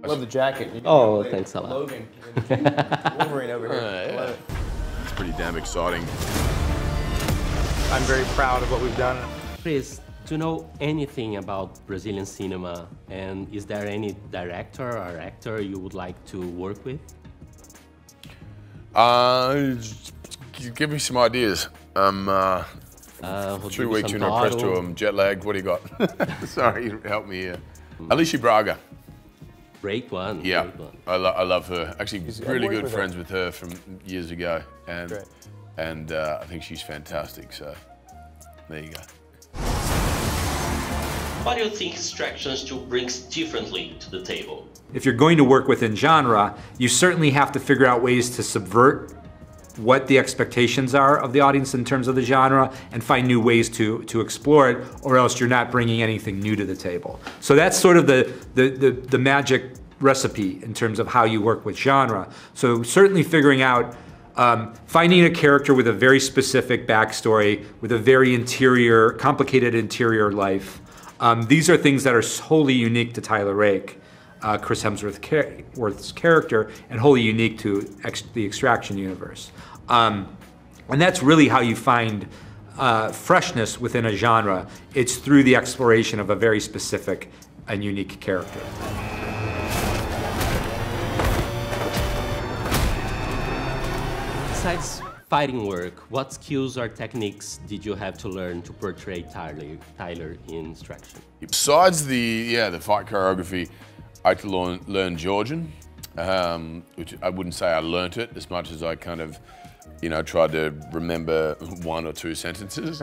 Love the jacket. Oh, thanks a lot. Logan. Wolverine over here. I love it. It's pretty damn exciting. I'm very proud of what we've done. Chris, do you know anything about Brazilian cinema? And is there any director or actor you would like to work with? Give me some ideas. I'm 3 weeks in a press tour. I'm jet lagged. What do you got? Sorry, help me here. Alicia Braga. Great one. Yeah, great one. I love her. Actually, really good with friends with her from years ago, and I think she's fantastic. So there you go. What do you think Extraction still brings differently to the table? If you're going to work within genre, you certainly have to figure out ways to subvert what the expectations are of the audience in terms of the genre and find new ways to explore it, or else you're not bringing anything new to the table. So that's sort of the magic recipe in terms of how you work with genre. So certainly figuring out, finding a character with a very specific backstory, with a very complicated interior life. These are things that are wholly unique to Tyler Rake, Chris Hemsworth's character, and wholly unique to the Extraction universe. And that's really how you find freshness within a genre. It's through the exploration of a very specific and unique character. Besides fighting work, what skills or techniques did you have to learn to portray Tyler in Extraction? Besides the fight choreography, I had to learn Georgian, which I wouldn't say I learnt it as much as I kind of, tried to remember 1 or 2 sentences.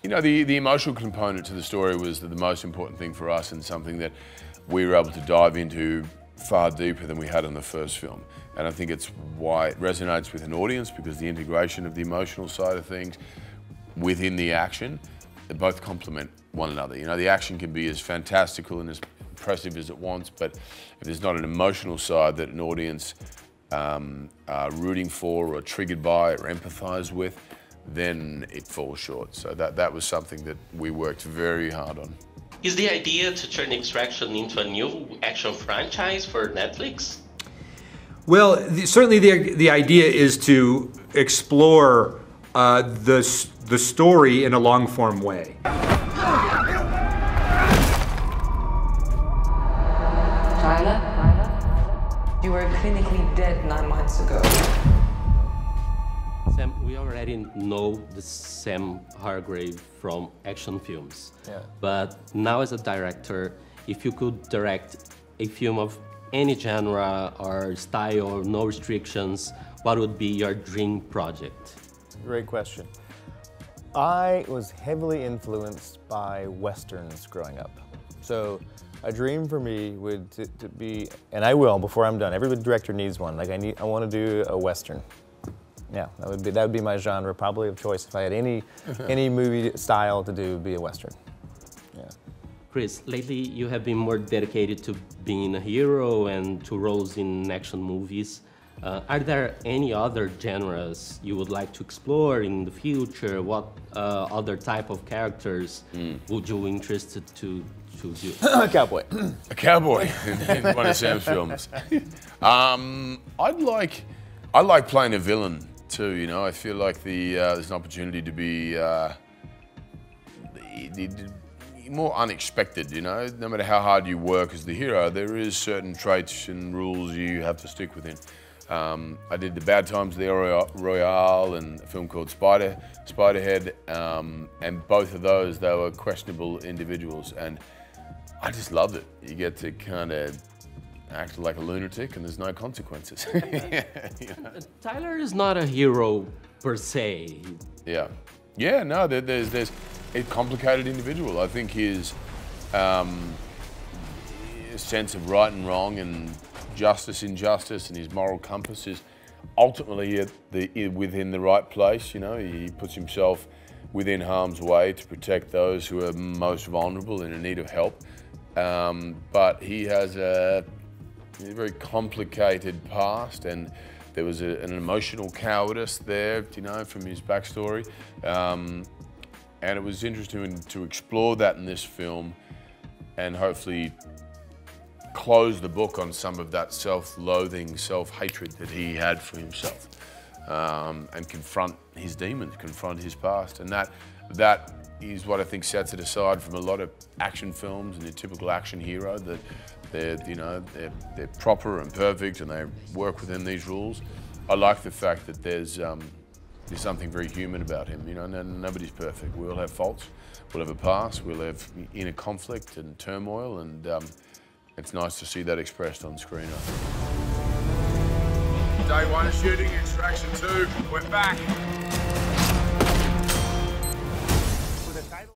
The emotional component to the story was the most important thing for us, and something that we were able to dive into far deeper than we had in the first film. And I think it's why it resonates with an audience, because the integration of the emotional side of things within the action, they both complement one another. The action can be as fantastical and as impressive as it wants, but if there's not an emotional side that an audience are rooting for or triggered by or empathize with, then it falls short. So that was something that we worked very hard on. Is the idea to turn Extraction into a new action franchise for Netflix? Well, certainly the idea is to explore the story in a long-form way. Tyler, you were clinically dead 9 months ago. Sam, we already know the Sam Hargrave from action films. Yeah. But now as a director, if you could direct a film of any genre or style or no restrictions, what would be your dream project? Great question. I was heavily influenced by Westerns growing up. So a dream for me would to be, and I will before I'm done, every director needs one. Like I want to do a Western. Yeah, that would be my genre probably of choice. If I had any movie style to do, would be a Western. Yeah. Chris, lately you have been more dedicated to being a hero and to roles in action movies. Are there any other genres you would like to explore in the future? What other type of characters would you be interested to do? A cowboy. A cowboy in one of Sam's films. I like playing a villain too. I feel like there's an opportunity to be more unexpected. No matter how hard you work as the hero, there is certain traits and rules you have to stick within. I did The Bad Times of the Royale and a film called Spiderhead, and both of those, they were questionable individuals, and I just loved it. You get to kind of act like a lunatic and there's no consequences. Tyler is not a hero per se. Yeah. Yeah, no, there's a complicated individual. I think his sense of right and wrong and justice, injustice, and his moral compass is ultimately within the right place. He puts himself within harm's way to protect those who are most vulnerable and in need of help. But he has a very complicated past, and there was an emotional cowardice there, from his backstory. And it was interesting to explore that in this film and hopefully close the book on some of that self-loathing, self-hatred that he had for himself, and confront his demons, confront his past, and that is what I think sets it aside from a lot of action films and your typical action hero, that they're proper and perfect and they work within these rules. I like the fact that there's something very human about him. You know, nobody's perfect. We all have faults. We'll have a past. We'll have inner conflict and turmoil, and it's nice to see that expressed on screen. Day 1 of shooting, Extraction 2. We're back.